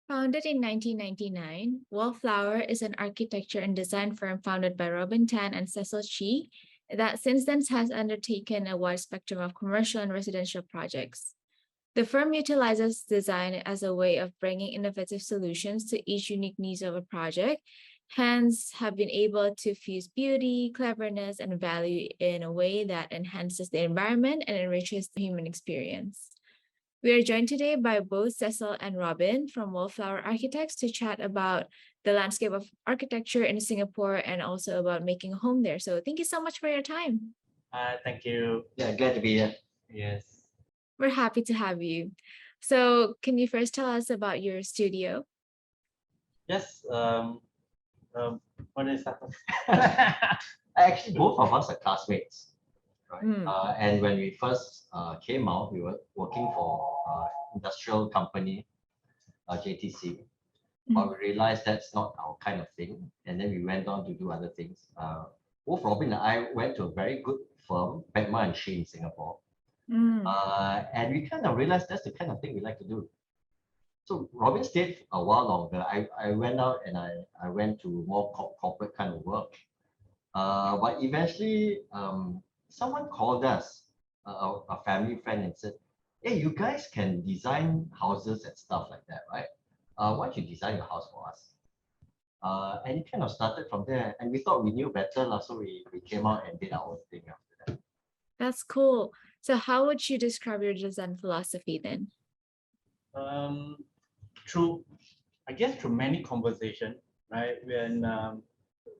Founded in 1999, Wallflower is an architecture and design firm founded by Tan and Cecil Chee that since then has undertaken a wide spectrum of commercial and residential projects. The firm utilizes design as a way of bringing innovative solutions to each unique needs of a project, hence have been able to fuse beauty, cleverness, and value in a way that enhances the environment and enriches the human experience. We are joined today by both Cecil and Robin from Wallflower Architects to chat about the landscape of architecture in Singapore and also about making a home there. So thank you so much for your time. Thank you. Yeah, glad to be here. Yes. We're happy to have you. So can you first tell us about your studio? Yes. What is that? Actually, both of us are classmates, right? Hmm. And when we first came out, we were working for industrial company, JTC, but we realized that's not our kind of thing. And then we went on to do other things. Both Robin and I went to a very good firm, Beckman and Shea in Singapore. And we kind of realized that's the kind of thing we like to do. So Robin stayed a while longer. I went out and I went to more corporate kind of work. But eventually, someone called us, a family friend, and said, "Hey, you guys can design houses and stuff like that, right? Why don't you design your house for us?" And it kind of started from there. And we thought we knew better, so we came out and did our own thing after that. That's cool. So how would you describe your design philosophy then? I guess through many conversations, right? When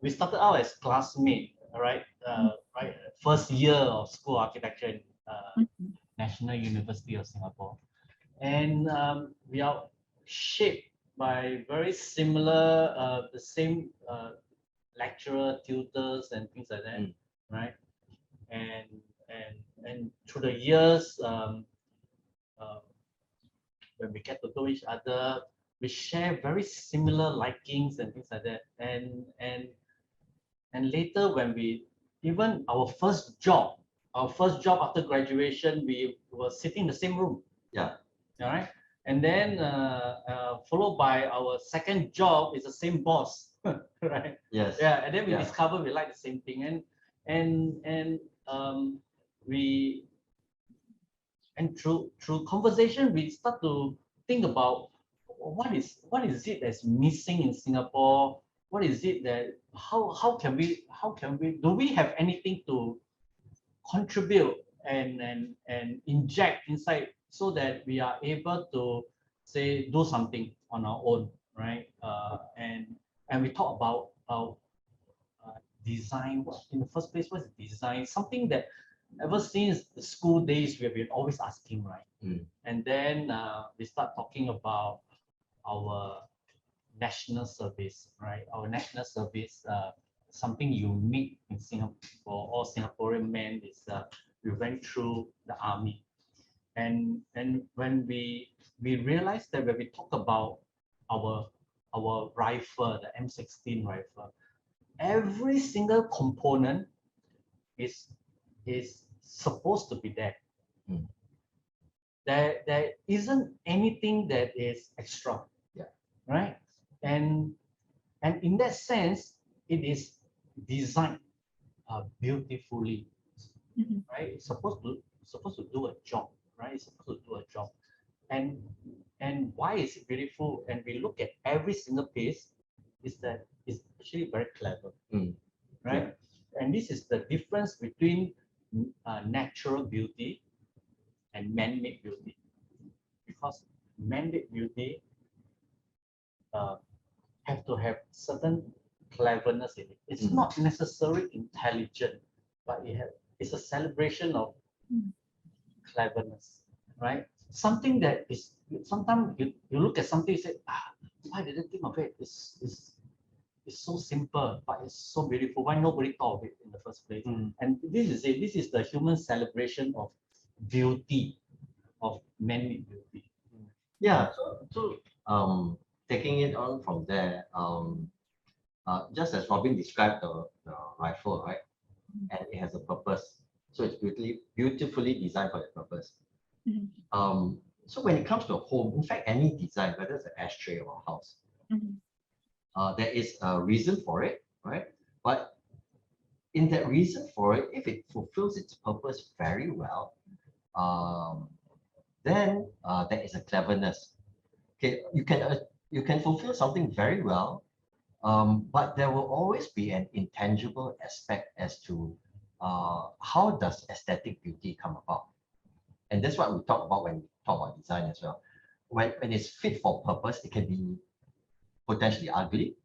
we started out as classmates, right? Right, first year of school architecture in National University of Singapore, and we are shaped by very similar, the same lecturer, tutors, and things like that, right? And through the years, when we get to know each other, we share very similar likings and things like that. And later, when we even our first job after graduation, we were sitting in the same room. Yeah. All right. And then followed by our second job is the same boss, right? Yes. Yeah. And then we discover we like the same thing, and we. And through conversation, we start to think about what is it that's missing in Singapore? What is it that how can we do we have anything to contribute and inject inside so that we are able to say do something on our own, right? And we talk about design. What in the first place? What's design? Something that ever since the school days, we have been always asking, right? And then we start talking about our national service, right? Our national service, something unique in Singapore for all Singaporean men is we went through the army. And when we realized that when we talk about our rifle, the M16 rifle, every single component is supposed to be there. There isn't anything that is extra. Yeah. Right? And in that sense, it is designed beautifully. Right? It's supposed to do a job, right? It's supposed to do a job. And why is it beautiful? And we look at every single piece, is that it's actually very clever. Right? Yeah. And this is the difference between natural beauty and man-made beauty, because man-made beauty have to have certain cleverness in it. It's not necessarily intelligent, but it's a celebration of cleverness, right? Something that is sometimes you look at something, you say, why did I think of it? It's so simple, but it's so beautiful. Why nobody thought of it in the first place? And this is it. This is the human celebration of beauty, of man-made beauty. Yeah. So taking it on from there, just as Robin described the rifle, right? And it has a purpose. So it's beautifully designed for that purpose. So when it comes to a home, in fact, any design, whether it's an ashtray or a house, there is a reason for it, right? But in that reason for it, if it fulfills its purpose very well, then there is a cleverness. Okay, you can fulfill something very well, but there will always be an intangible aspect as to how does aesthetic beauty come about. And that's what we talk about when we talk about design as well. When it's fit for purpose, it can be potentially ugly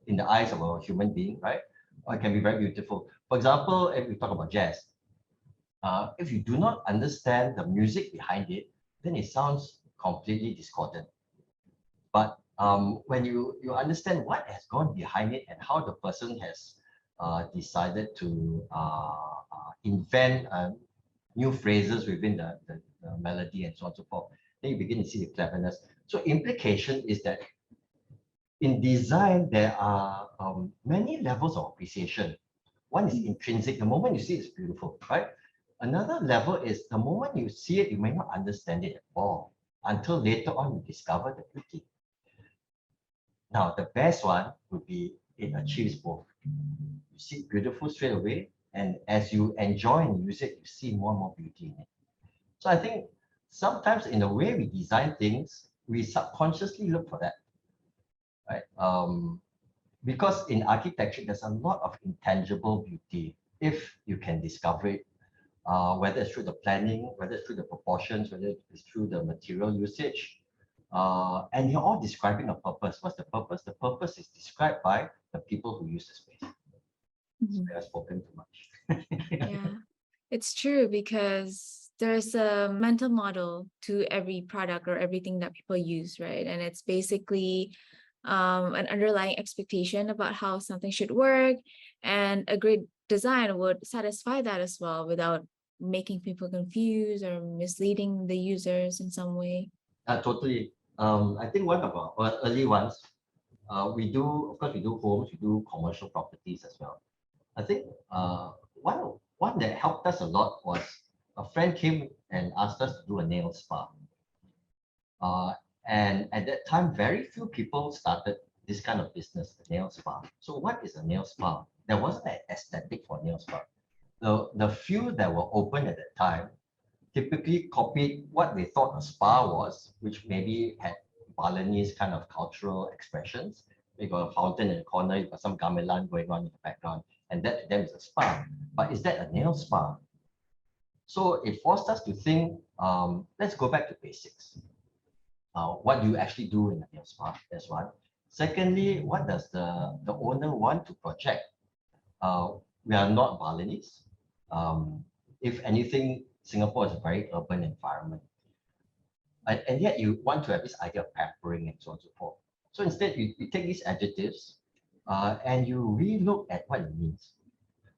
in the eyes of a human being, right? Or it can be very beautiful. For example, if we talk about jazz, if you do not understand the music behind it, then it sounds completely discordant. But when you understand what has gone behind it and how the person has decided to invent new phrases within the melody and so on and so forth, then you begin to see the cleverness. So implication is that in design, there are many levels of appreciation. One is intrinsic. The moment you see it, it's beautiful, right? Another level is the moment you see it, you may not understand it at all until later on you discover the beauty. Now, the best one would be it achieves both. You see it beautiful straight away, and as you enjoy and use it, you see more and more beauty in it. So I think sometimes in the way we design things, we subconsciously look for that, right? Because in architecture, there's a lot of intangible beauty if you can discover it, whether it's through the planning, whether it's through the proportions, whether it's through the material usage. And you're all describing a purpose. What's the purpose? The purpose is described by the people who use the space. I have spoken too much. Yeah, it's true because there's a mental model to every product or everything that people use, right? And it's basically an underlying expectation about how something should work, and a great design would satisfy that as well without making people confused or misleading the users in some way. Totally. I think one of our early ones, we do, of course, we do homes, we do commercial properties as well. I think one that helped us a lot was a friend came and asked us to do a nail spa. And at that time, very few people started this kind of business, the nail spa. So what is a nail spa? There wasn't an aesthetic for nail spa. The few that were open at that time typically copied what they thought a spa was, which maybe had Balinese kind of cultural expressions. You got a fountain in the corner, you got some gamelan going on in the background, and that to them is a spa. But is that a nail spa? So it forced us to think, let's go back to basics. What do you actually do in a nail spa? That's one. Secondly, what does the owner want to project? We are not Balinese. If anything, Singapore is a very urban environment. And yet you want to have this idea of pampering and so on and so forth. So instead, you take these adjectives and you re-look at what it means.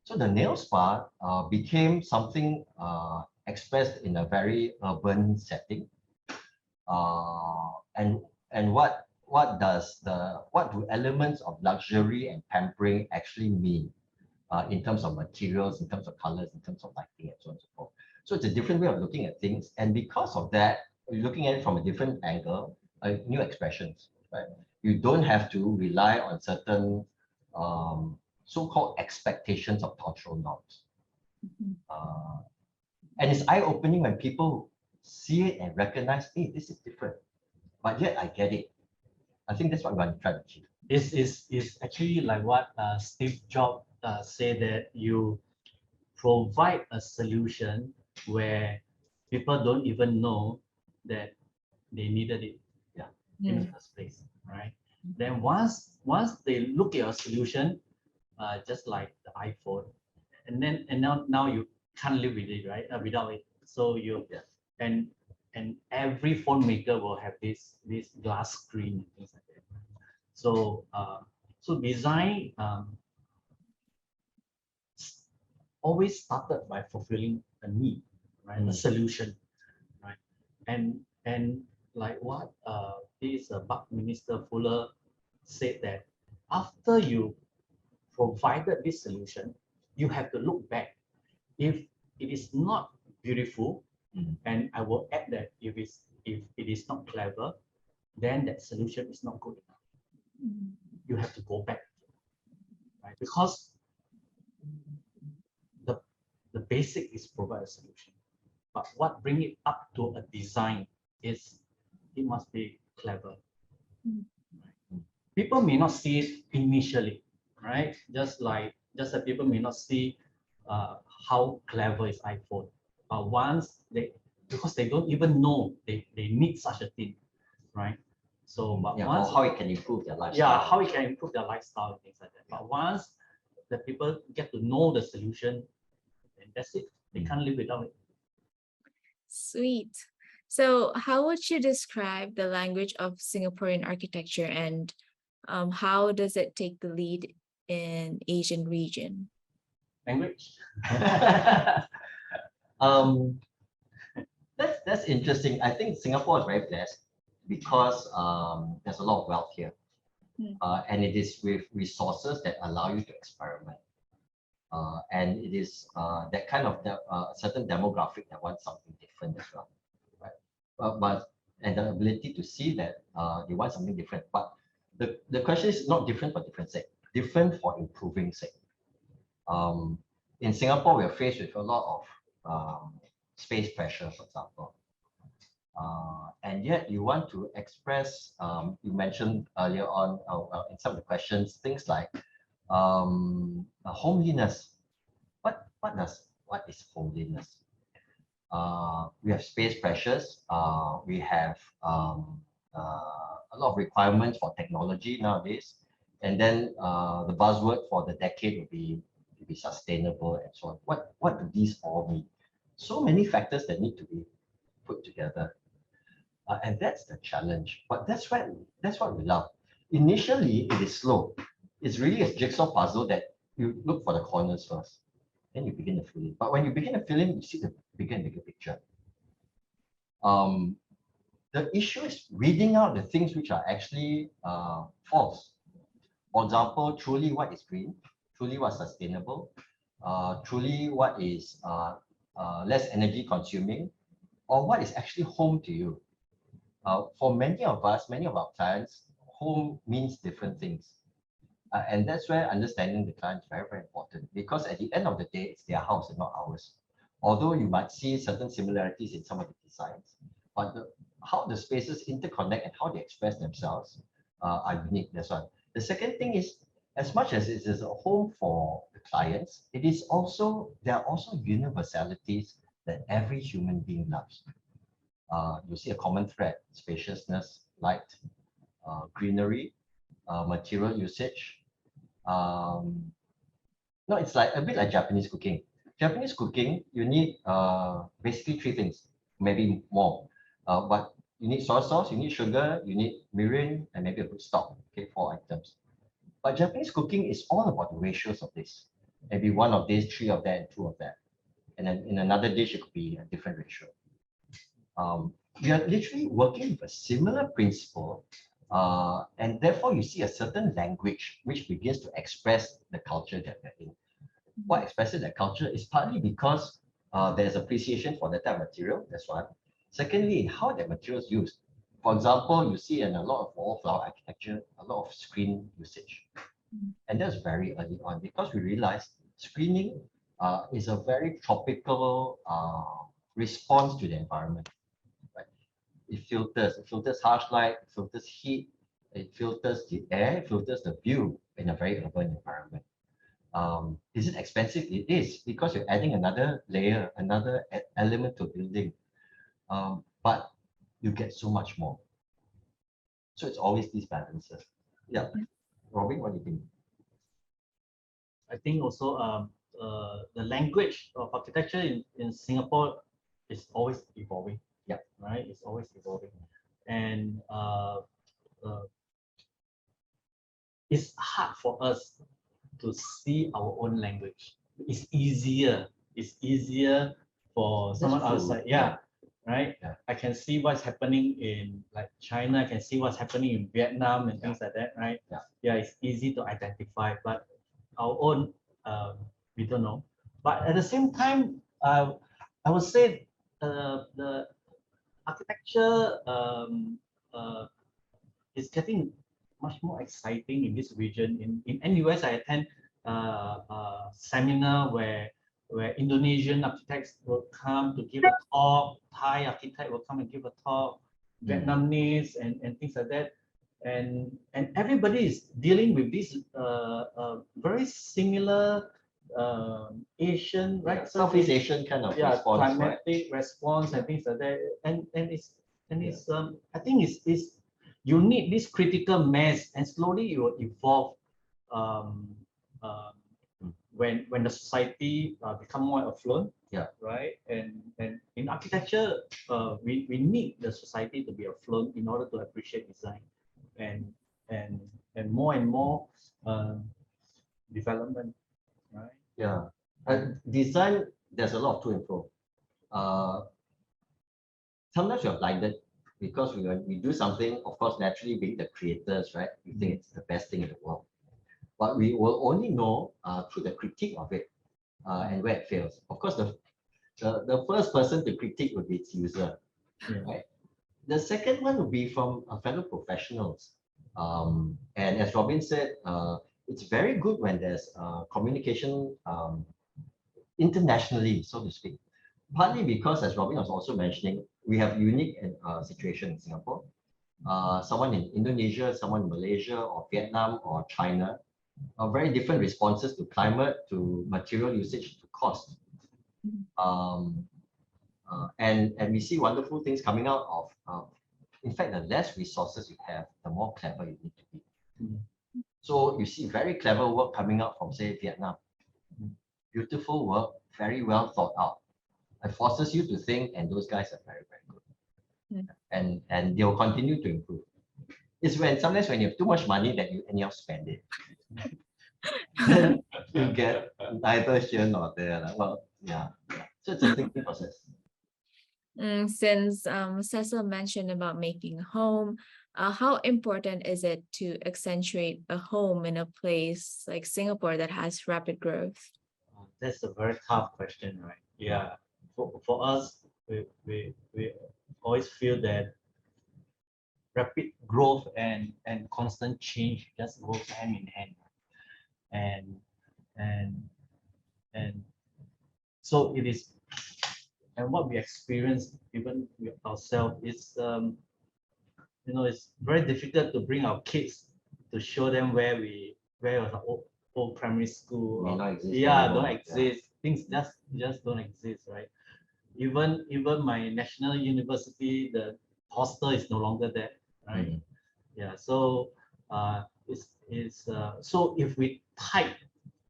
So the nail spa became something expressed in a very urban setting. And what do elements of luxury and pampering actually mean in terms of materials, in terms of colors, in terms of lighting, and so on and so forth. So it's a different way of looking at things, and because of that, you're looking at it from a different angle, new expressions, right? You don't have to rely on certain so-called expectations of cultural norms. And it's eye-opening when people see it and recognize, hey, this is different, but yet I get it. I think that's what we want to try to achieve. It's actually like what Steve Jobs said, that you provide a solution where people don't even know that they needed it in the first place, right? Then once they look at your solution, just like the iPhone, and now you can't live with it, right? Without it. So and every phone maker will have this glass screen and things like that. So so design always started by fulfilling a need, right? A solution, right? And like what this Buckminster Fuller said, that after you provided this solution, you have to look back. If it is not beautiful, and I will add that if it is not clever, then that solution is not good enough. You have to go back, right? Because the basic is provide a solution, but what bring it up to a design is it must be clever. People may not see it initially, right? Just that people may not see how clever is iPhone, but once because they don't even know they need such a thing, right? So, but Yeah, once or how it can improve their lifestyle. yeah, how it can improve their lifestyle and things like that. But once the people get to know the solution, and that's it. They can't live without it. Sweet. So how would you describe the language of Singaporean architecture, and how does it take the lead in Asian region? Language. That's interesting. I think Singapore is very blessed because there's a lot of wealth here. And it is with resources that allow you to experiment. And it is that kind of certain demographic that wants something different as well, right? And the ability to see that they want something different. But the question is not different for different sake, different for improving sake. In Singapore, we are faced with a lot of space pressure, for example. And yet you want to express, you mentioned earlier on in some of the questions, things like homeliness. What is homeliness? We have space pressures. We have a lot of requirements for technology nowadays. And then the buzzword for the decade would be sustainable and so on. What do these all mean? So many factors that need to be put together. And that's the challenge. But that's what we love. Initially, it is slow. It's really a jigsaw puzzle that you look for the corners first. Then you begin to fill in. But when you begin to fill in, you see the bigger and bigger picture. The issue is reading out the things which are actually false. For example, truly what is green, truly what's sustainable, truly what is less energy consuming, or what is actually home to you. For many of us, many of our clients, home means different things. And that's where understanding the client is very, very important, because at the end of the day, it's their house and not ours. Although you might see certain similarities in some of the designs, but how the spaces interconnect and how they express themselves are unique. That's one. The second thing is, as much as it is a home for the clients, there are also universalities that every human being loves. You see a common thread: spaciousness, light, greenery, material usage. No, it's like a bit like Japanese cooking. Japanese cooking, you need basically three things, maybe more. But you need soy sauce, you need sugar, you need mirin, and maybe a good stock. Okay, 4 items. But Japanese cooking is all about the ratios of this. Maybe 1 of this, 3 of that, and 2 of that. And then in another dish, it could be a different ratio. We are literally working with a similar principle, and therefore you see a certain language which begins to express the culture that we're in. What expresses that culture is partly because there's appreciation for that type of material, that's one. Secondly, how that material is used. For example, you see in a lot of wallflower architecture, a lot of screen usage. And that's very early on, because we realized screening is a very tropical response to the environment. It filters harsh light, it filters heat, it filters the air, it filters the view in a very urban environment. Is it expensive? It is, because you're adding another layer, another element to building. But you get so much more. So it's always these balances. Yeah. Robin, what do you think? I think also the language of architecture in Singapore is always evolving. Yeah. Right. It's always evolving, and it's hard for us to see our own language. It's easier. It's easier for someone outside. Yeah. Right. Yeah. I can see what's happening in like China. I can see what's happening in Vietnam and things like that. Right. Yeah. Yeah. It's easy to identify, but our own we don't know. But at the same time, I would say the architecture is getting much more exciting in this region. In NUS, I attend a seminar where Indonesian architects will come to give a talk, Thai architect will come and give a talk, Vietnamese and things like that. And everybody is dealing with this very similar Asian, right? Southeast Asian kind of response, climatic response and things like that. And it's I think it's you need this critical mass, and slowly it will evolve when the society become more affluent. Right. And in architecture, we need the society to be affluent in order to appreciate design and more development. Right. Yeah. Design, there's a lot of to and fro. Sometimes you're blinded because we do something, of course, naturally being the creators, right? We think it's the best thing in the world. But we will only know through the critique of it and where it fails. Of course, the first person to critique would be its user, right? The second one would be from fellow professionals. And as Robin said, it's very good when there's communication internationally, so to speak. Partly because, as Robin was also mentioning, we have unique situation in Singapore. Someone in Indonesia, someone in Malaysia or Vietnam or China, very different responses to climate, to material usage, to cost. And we see wonderful things coming out of, in fact, the less resources you have, the more clever you need to be. So you see very clever work coming out from, say, Vietnam. Beautiful work, very well thought out. It forces you to think, and those guys are very, very good. And they'll continue to improve. It's sometimes when you have too much money that you anyhow spend it. Then you get neither here nor there. Well, yeah. So it's a thinking process. Since Cecil mentioned about making a home, how important is it to accentuate a home in a place like Singapore that has rapid growth? That's a very tough question, right? Yeah. For us, we always feel that rapid growth and constant change just goes hand in hand. And so it is, and what we experience even with ourselves is it's very difficult to bring our kids to show them where was the old primary school. Don't exist. Things just don't exist, right? Even my national university, the hostel is no longer there, right? Yeah. So so if we type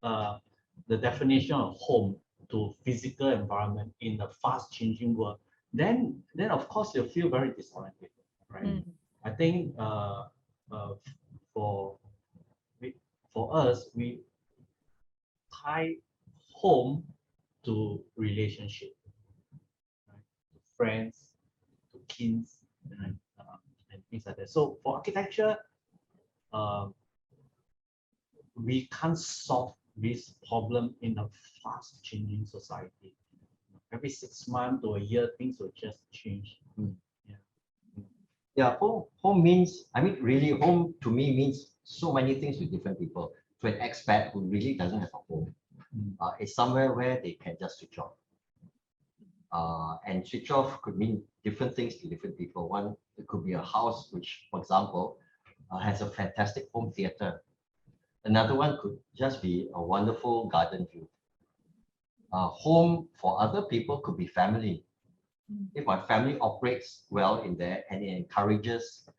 the definition of home to physical environment in a fast changing world, then of course you'll feel very disoriented, right? I think for us, we tie home to relationship, right? To friends, to kins, and things like that. So for architecture, we can't solve this problem in a fast changing society. Every 6 months to a year, things will just change. Yeah, home means, I mean, really, home to me means so many things to different people. To an expat who really doesn't have a home, it's somewhere where they can just switch off. And switch off could mean different things to different people. One, it could be a house which, for example, has a fantastic home theater. Another one could just be a wonderful garden view. Home for other people could be family. If my family operates well in there and it encourages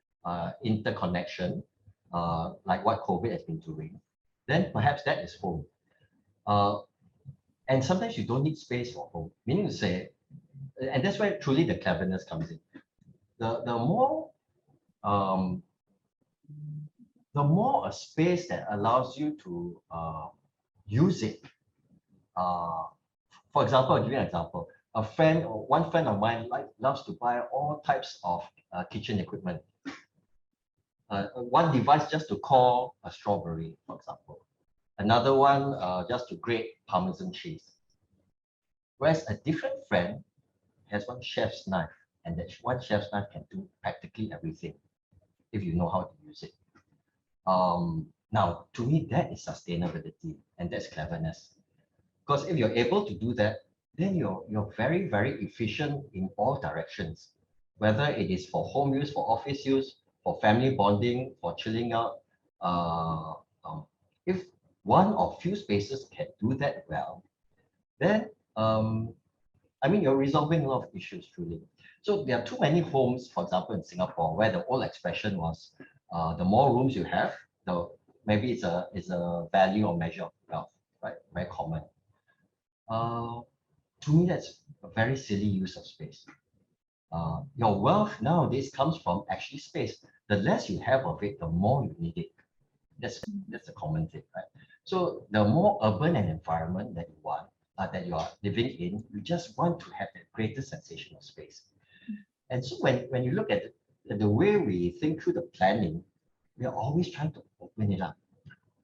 interconnection, like what COVID has been doing, then perhaps that is home. And sometimes you don't need space for home, meaning to say, and that's where truly the cleverness comes in. The more a space that allows you to use it. For example, I'll give you an example. One friend of mine loves to buy all types of kitchen equipment. One device just to core a strawberry, for example. Another one just to grate Parmesan cheese. Whereas a different friend has one chef's knife and that one chef's knife can do practically everything if you know how to use it. Now, to me, that is sustainability and that's cleverness. Because if you're able to do that, then you're very, very efficient in all directions, whether it is for home use, for office use, for family bonding, for chilling out. If one or few spaces can do that well, then I mean, you're resolving a lot of issues truly. So there are too many homes, for example, in Singapore, where the old expression was, the more rooms you have, the maybe it's a value or measure of wealth, right? Very common. To me, that's a very silly use of space. Your wealth nowadays comes from actually space. The less you have of it, the more you need it. That's a common thing, right? So the more urban an environment that you want, that you are living in, you just want to have that greater sensation of space. And so when you look at the way we think through the planning, we are always trying to open it up.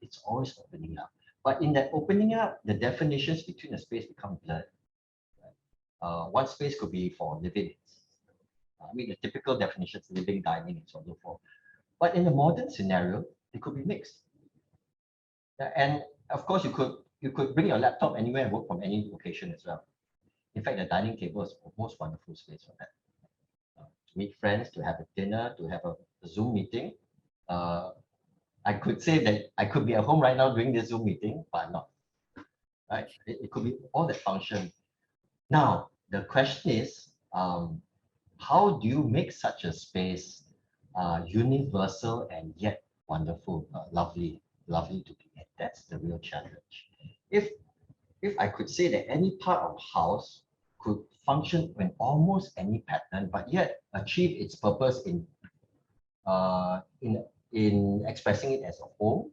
It's always opening up. But in that opening up, the definitions between the space become blurred. Right? One space could be for living. I mean, the typical definitions, living, dining, and so on and so forth. But in the modern scenario, it could be mixed. And of course, you could bring your laptop anywhere and work from any location as well. In fact, the dining table is the most wonderful space for that. To meet friends, to have a dinner, to have a Zoom meeting. I could say that I could be at home right now doing this Zoom meeting, but I'm not. Right? It could be all that function. Now, the question is, how do you make such a space universal and yet wonderful, lovely to be in? That's the real challenge. If I could say that any part of house could function in almost any pattern, but yet achieve its purpose in expressing it as a home,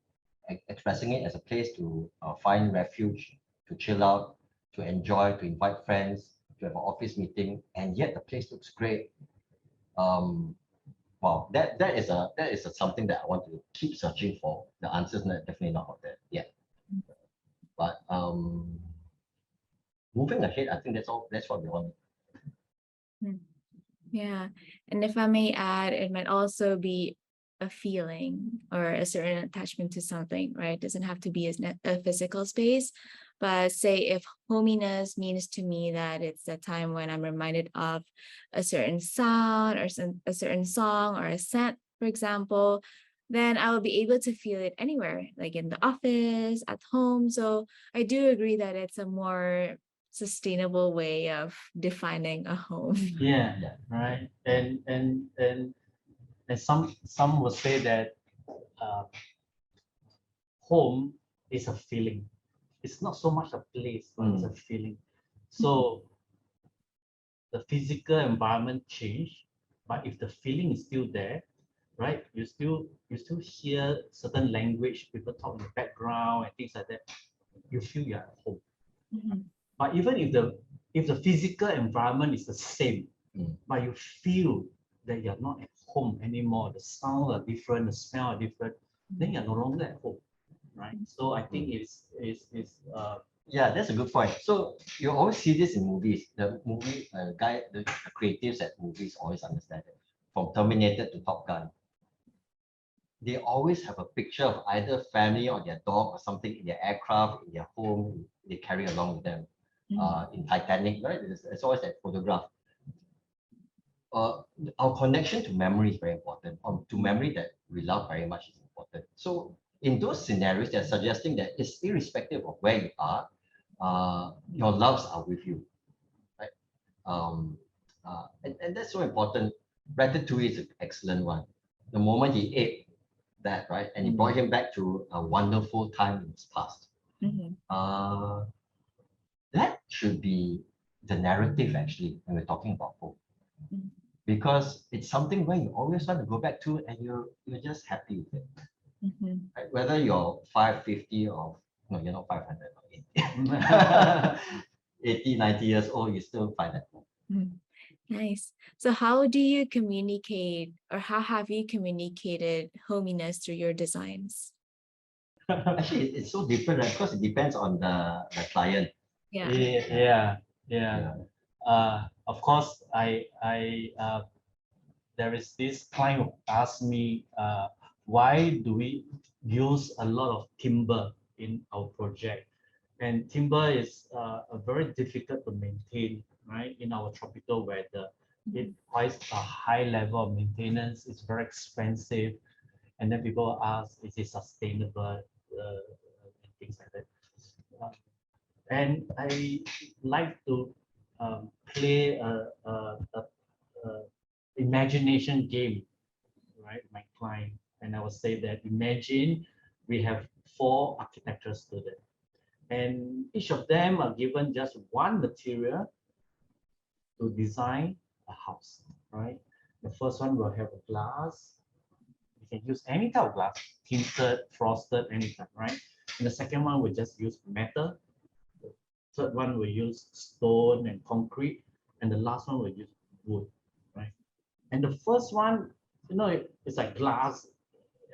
expressing it as a place to find refuge, to chill out, to enjoy, to invite friends, to have an office meeting, and yet the place looks great. Wow, that is something that I want to keep searching for. The answer's definitely not out there yet. But moving ahead, I think that's all. That's what we want. Yeah, and if I may add, it might also be a feeling or a certain attachment to something, right? It doesn't have to be a physical space, but say if hominess means to me that it's a time when I'm reminded of a certain sound or a certain song or a scent, for example, then I will be able to feel it anywhere, like in the office, at home. So I do agree that it's a more sustainable way of defining a home. Yeah, right. And some will say that home is a feeling. It's not so much a place, but it's a feeling. So the physical environment change, but if the feeling is still there, right? You still hear certain language, people talk in the background and things like that. You feel you're at home. But even if the physical environment is the same, but you feel that you're not at home anymore, the sound are different, the smell are different, then you're no longer at home, right? So I think yeah, that's a good point. So you always see this in movies. The movie the creatives at movies always understand it. From Terminator to Top Gun, they always have a picture of either family or their dog or something in their aircraft, in their home, they carry along with them. In Titanic, right? It's always that photograph. Our connection to memory is very important. To memory that we love very much is important. So in those scenarios, they're suggesting that it's irrespective of where you are, your loves are with you, right? And that's so important. Ratatouille is an excellent one. The moment he ate that, right, and it brought him back to a wonderful time in his past. That should be the narrative actually when we're talking about hope. Because it's something where you always want to go back to and you're just happy with it. Right? Whether you're 550 or no, you're not 500 or 80, 90 years old, you still find that home. Nice. So how do you communicate, or how have you communicated hominess through your designs? Actually, it's so different, right? Because it depends on the client. Yeah. of course, there is this client who asked me, why do we use a lot of timber in our project? And timber is a very difficult to maintain, right? In our tropical weather, it requires a high level of maintenance. It's very expensive, and then people ask, is it sustainable? And things like that. And I like to play a imagination game, right? My client, and I will say that imagine we have 4 architecture students, and each of them are given just one material to design a house, right? The first one will have a glass. You can use any type of glass, tinted, frosted, anything, right? And the second one will just use metal. The third one will use stone and concrete, and the last one will use wood, right? And the first one, it's like glass,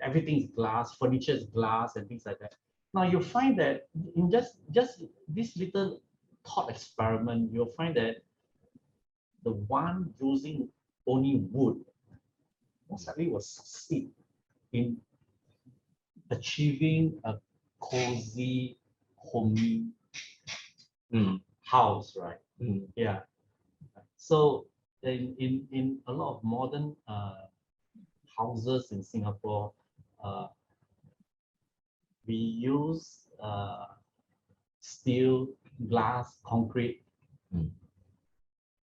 everything is glass, furniture is glass and things like that. Now you find that in just this little thought experiment, you'll find that the one using only wood most likely will succeed in achieving a cozy, homey house, right? Yeah. So in a lot of modern houses in Singapore, we use steel, glass, concrete,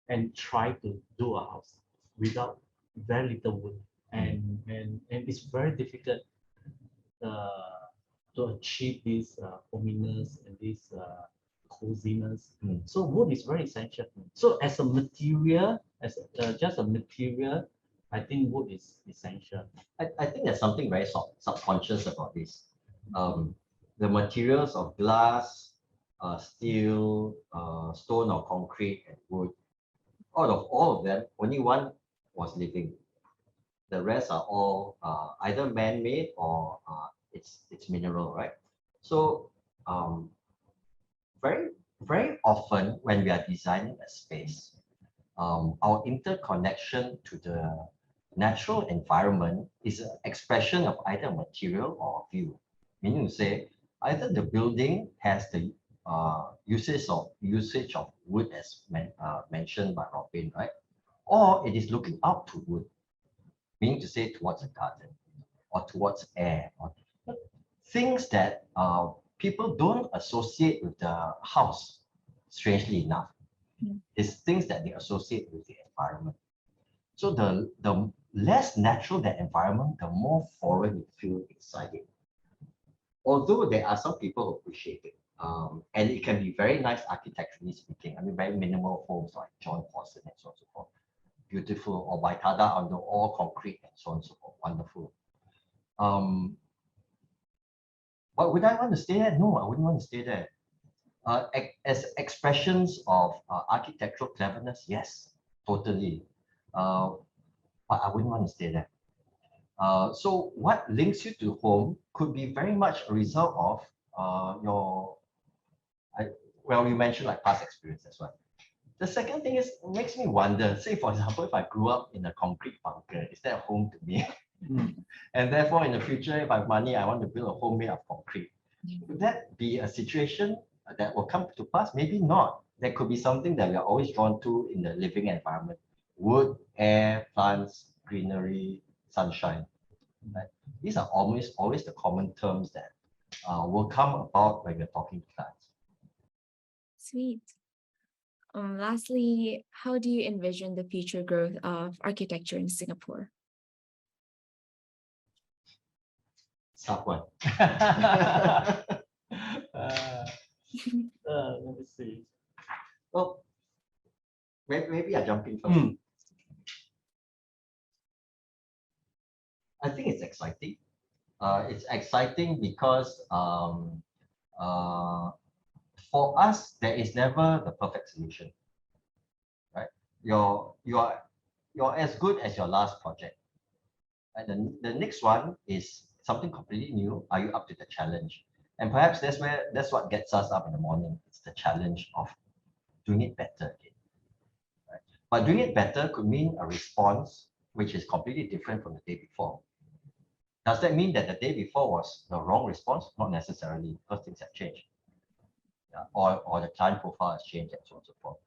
and try to do a house without very little wood, and it's very difficult to achieve this hominess and this coziness. So wood is very essential. So as a material, just a material, I think wood is essential. I think there's something very subconscious about this. The materials of glass, steel, stone or concrete, and wood, out of all of them, only one was living. The rest are all either man-made or it's mineral, right? So very often when we are designing a space, our interconnection to the natural environment is an expression of either material or view. Meaning to say, either the building has the usage of wood as mentioned by Robin, right? Or it is looking out to wood, meaning to say towards a garden or towards air, or things that people don't associate with the house, strangely enough. It's things that they associate with the environment. So the less natural the environment, the more foreign you feel inside it. Although there are some people who appreciate it. And it can be very nice architecturally speaking. I mean, very minimal homes like John Pawson and so on and so forth. Beautiful, or by Tada under all concrete and so on and so forth. Wonderful. But would I want to stay there? No, I wouldn't want to stay there. As expressions of architectural cleverness, yes, totally. But I wouldn't want to stay there. So what links you to home could be very much a result of well, you mentioned like past experience as well. The second thing is, it makes me wonder, say for example, if I grew up in a concrete bunker, is that home to me? And therefore in the future, if I have money, I want to build a home made of concrete. Would that be a situation that will come to pass? Maybe not. There could be something that we are always drawn to in the living environment. Wood, air, plants, greenery, sunshine. Right? These are almost always the common terms that will come about when we're talking to clients. Sweet. Lastly, how do you envision the future growth of architecture in Singapore? Tough one. Let me see. Well, maybe I jump in first. I think it's exciting. It's exciting because for us, there is never the perfect solution, right? You're as good as your last project. Right? The next one is something completely new. Are you up to the challenge? And perhaps that's what gets us up in the morning. It's the challenge of doing it better again. Right? But doing it better could mean a response which is completely different from the day before. Does that mean that the day before was the wrong response? Not necessarily, because things have changed. Yeah, or the client profile has changed and so on and so forth.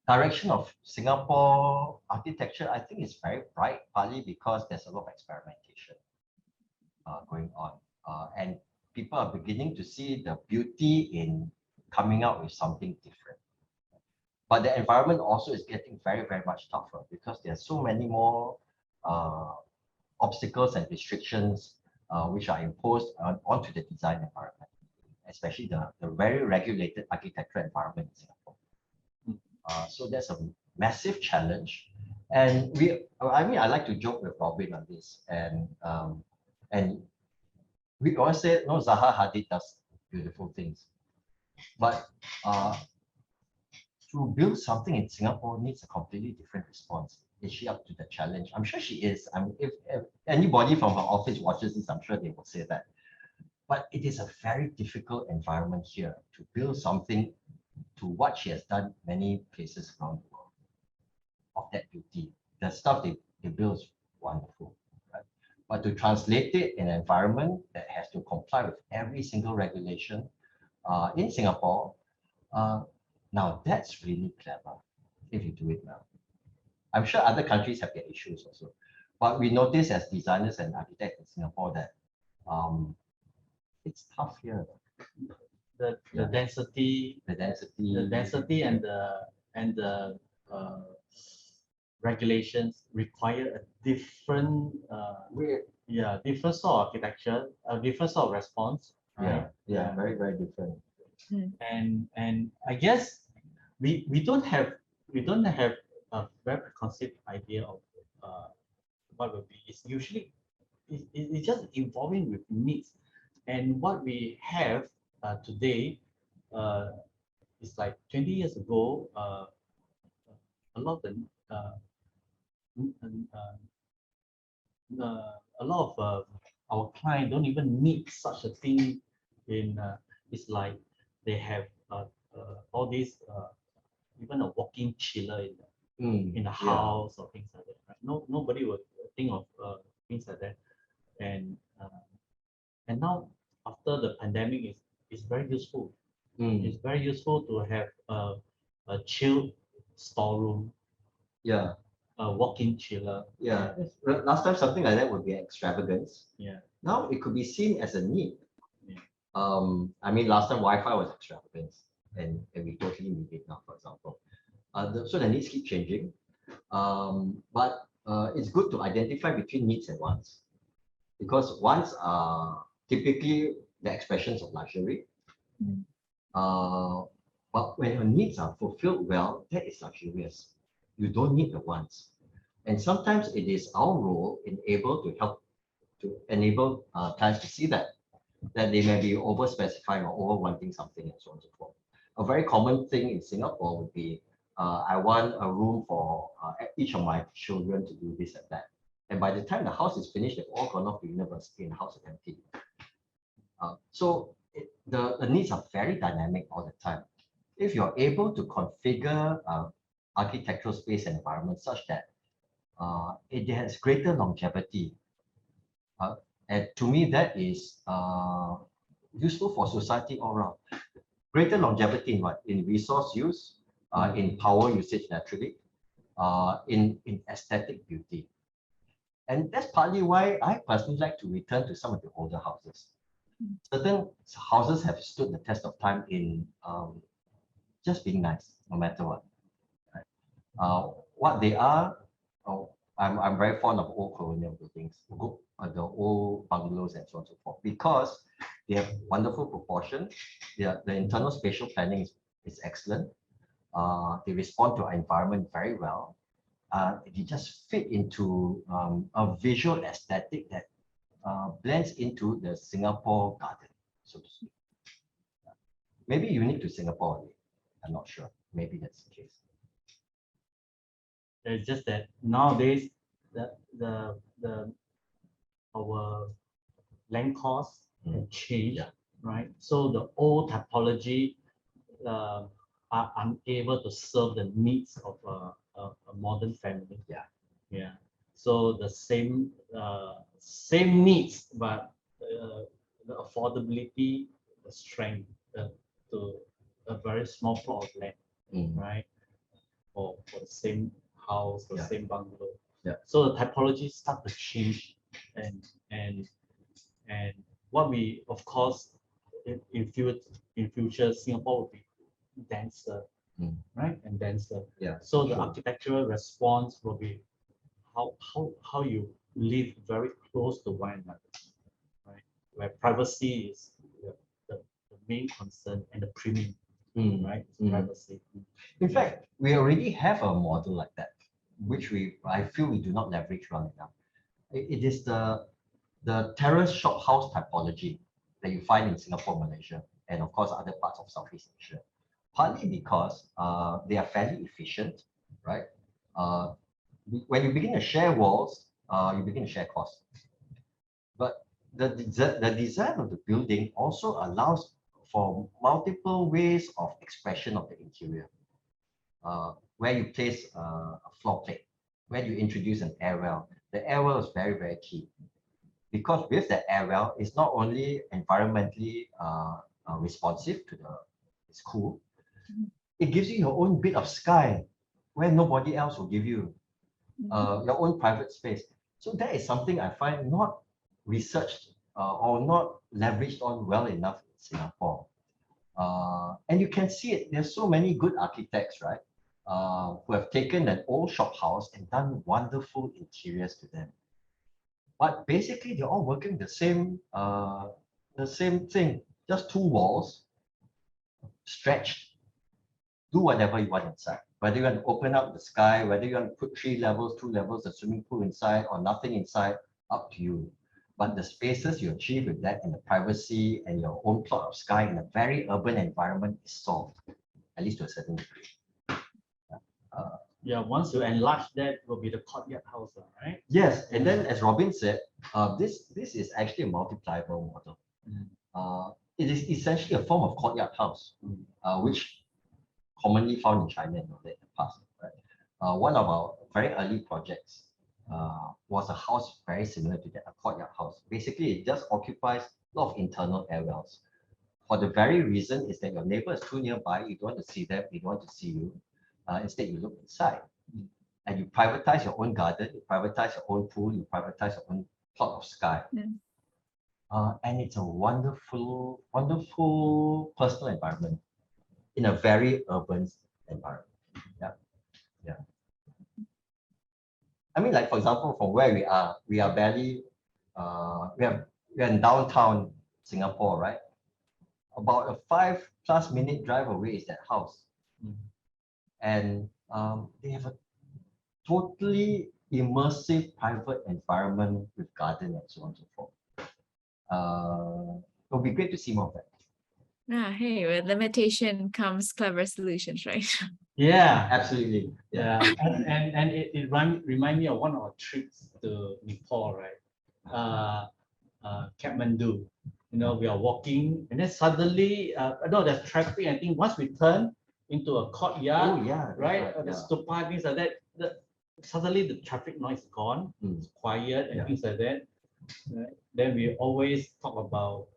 Direction of Singapore architecture, I think, is very bright, partly because there's a lot of experimentation going on. And people are beginning to see the beauty in coming out with something different. But the environment also is getting very, very much tougher because there are so many more obstacles and restrictions which are imposed onto the design environment, especially the very regulated architectural environment in Singapore. So that's a massive challenge. And I like to joke with Robin on this. And we always say, no, Zaha Hadid does beautiful things. But to build something in Singapore needs a completely different response. Is she up to the challenge? I'm sure she is. If anybody from her office watches this, I'm sure they will say that. But it is a very difficult environment here to build something to what she has done many places around the world of that beauty. The stuff they build is wonderful. Right? But to translate it in an environment that has to comply with every single regulation in Singapore, now that's really clever if you do it well. I'm sure other countries have their issues also. But we notice as designers and architects in Singapore that it's tough here. The density and the regulations require a different different sort of architecture, a different sort of response. Right? Yeah, very, very different. And I guess we don't have a very preconceived idea of what will be. It's usually it's just evolving with needs, and what we have today is like 20 years ago. A lot of a lot of our clients don't even need such a thing. It's like they have all these even a walk-in chiller in the house or things like that. Right? Nobody would think of things like that. And now after the pandemic, it's very useful. It's very useful to have a chilled storeroom. Yeah. A walk-in chiller. Yeah. Last time something like that would be extravagance. Yeah. Now it could be seen as a need. Yeah. I mean, last time Wi-Fi was extravagance, and we totally need it now, for example. So the needs keep changing. But it's good to identify between needs and wants, because wants are typically the expressions of luxury. But when your needs are fulfilled well, that is luxurious. You don't need the wants. And sometimes it is our role to help to enable clients to see that they may be over specifying or over wanting something and so on and so forth. A very common thing in Singapore would be, I want a room for each of my children to do this and that. And by the time the house is finished, they've all gone off to university and the house is empty. So the needs are very dynamic all the time. If you're able to configure architectural space and environment such that it has greater longevity, and to me that is useful for society all around. Greater longevity in what? In resource use, in power usage naturally, in aesthetic beauty. And that's partly why I personally like to return to some of the older houses. Certain houses have stood the test of time in just being nice, no matter what. Right? What they are, I'm very fond of old colonial buildings, the old bungalows and so on and so forth, because they have wonderful proportion. The internal spatial planning is excellent. They respond to our environment very well. They just fit into a visual aesthetic that blends into the Singapore garden, so to speak. Maybe unique to Singapore, I'm not sure. Maybe that's the case. It's just that nowadays our land costs have changed, right? So the old typology are unable to serve the needs of a modern family. Yeah. Yeah. So the same needs, but the affordability, the strength to a very small plot of land, right? For the same house, the Yeah. same bungalow. Yeah. So the typology start to change, and what we, of course, in future Singapore will be denser, right, and denser. Yeah. So the sure. architectural response will be how you live very close to one another, right? Where privacy is the main concern and the premium, right? Privacy. In fact, we already have a model like that, which I feel we do not leverage well enough. It is the terrace shop house typology that you find in Singapore, Malaysia, and of course other parts of Southeast Asia. Partly because they are fairly efficient, right? When you begin to share walls, you begin to share costs. But the design of the building also allows for multiple ways of expression of the interior. Where you place a floor plate, where you introduce an airwell. The airwell is very, very key. Because with the airwell, it's not only environmentally responsive to it's cool, it gives you your own bit of sky where nobody else will give you, your own private space. So that is something I find not researched or not leveraged on well enough in Singapore. And you can see it, there's so many good architects, right, who have taken an old shop house and done wonderful interiors to them. But basically, they're all working the same thing, just two walls, stretched. Do whatever you want inside. Whether you want to open up the sky, whether you want to put 3 levels, 2 levels, a swimming pool inside, or nothing inside, up to you. But the spaces you achieve with that and the privacy and your own plot of sky in a very urban environment is solved, at least to a certain degree. Yeah, once you enlarge that, will be the courtyard house, right? Yes, and then as Robin said, this is actually a multipliable model. It is essentially a form of courtyard house, which commonly found in China in the past. Right? One of our very early projects was a house very similar to that, a courtyard house. Basically, it just occupies a lot of internal airwells. For the very reason is that your neighbor is too nearby, you don't want to see them, they don't want to see you. Instead, you look inside. And you privatize your own garden, you privatize your own pool, you privatize your own plot of sky. And it's a wonderful, wonderful personal environment in a very urban environment. Yeah. I mean, like for example, from where we are barely, we're in downtown Singapore, right? About a 5+ minute drive away is that house. And they have a totally immersive private environment with garden and so on and so forth. It would be great to see more of that. Hey, with limitation comes clever solutions, right? Yeah, Absolutely. yeah. And it remind me of one of our trips to Nepal, right? Kathmandu. You know, we are walking, and then suddenly, no, there's traffic. I think once we turn into a courtyard, Oh yeah, right? The stupa, things like that. Suddenly the traffic noise is gone. It's quiet and things like that. Right? Then we always talk about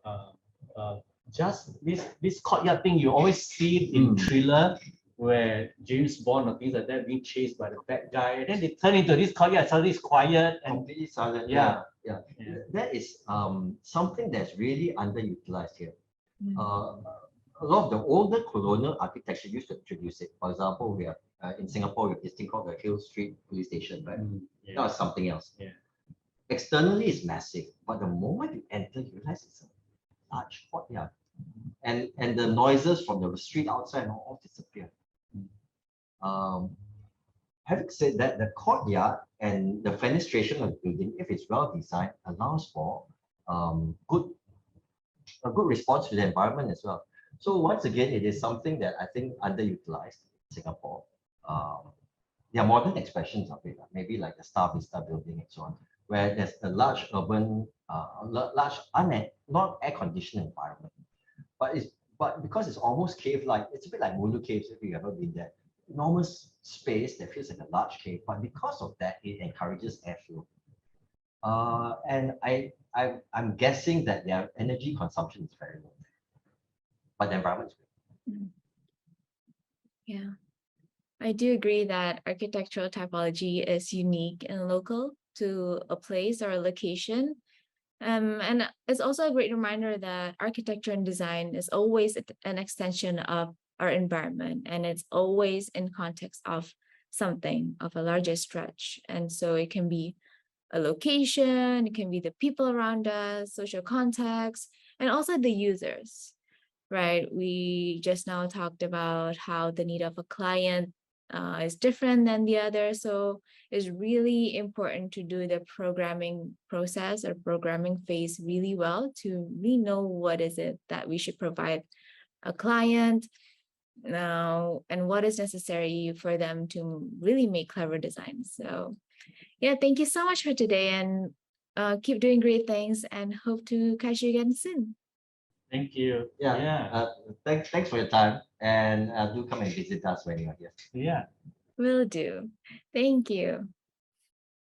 just this courtyard thing. You always see it in thriller where James Bond or things like that being chased by the bad guy. And then they turn into this courtyard. Suddenly it's quiet and completely silent. Yeah. That is something that's really underutilized here. A lot of the older colonial architecture used to introduce it. For example, we have in Singapore, we have this thing called the Hill Street Police Station, right? That was something else. Externally, it's massive, but the moment you enter, you realize it's a large courtyard. And the noises from the street outside all disappear. Having said that, the courtyard and the fenestration of the building, if it's well designed, allows for a good response to the environment as well. So once again, it is something that I think underutilized in Singapore. There are modern expressions of it, maybe like the Star Vista building and so on, where there's a large urban, not air-conditioned environment, but it's but because it's almost cave-like, it's a bit like Mulu Caves if you've ever been there. Enormous space that feels like a large cave, but because of that, it encourages airflow. And I'm guessing that their energy consumption is very low, but the environment is great. Mm. Yeah, I do agree that architectural typology is unique and local to a place or a location. And it's also a great reminder that architecture and design is always an extension of our environment, and it's always in context of something of a larger stretch. And so it can be a location, it can be the people around us, social context, and also the users, right? We just now talked about how the need of a client is different than the other. So it's really important to do the programming process or programming phase really well to really know what is it that we should provide a client now and what is necessary for them to really make clever designs. So yeah, thank you so much for today, and keep doing great things, and hope to catch you again soon. Thank you. Yeah. Thanks for your time, and do come and visit us when you're here. Yeah. Will do. Thank you.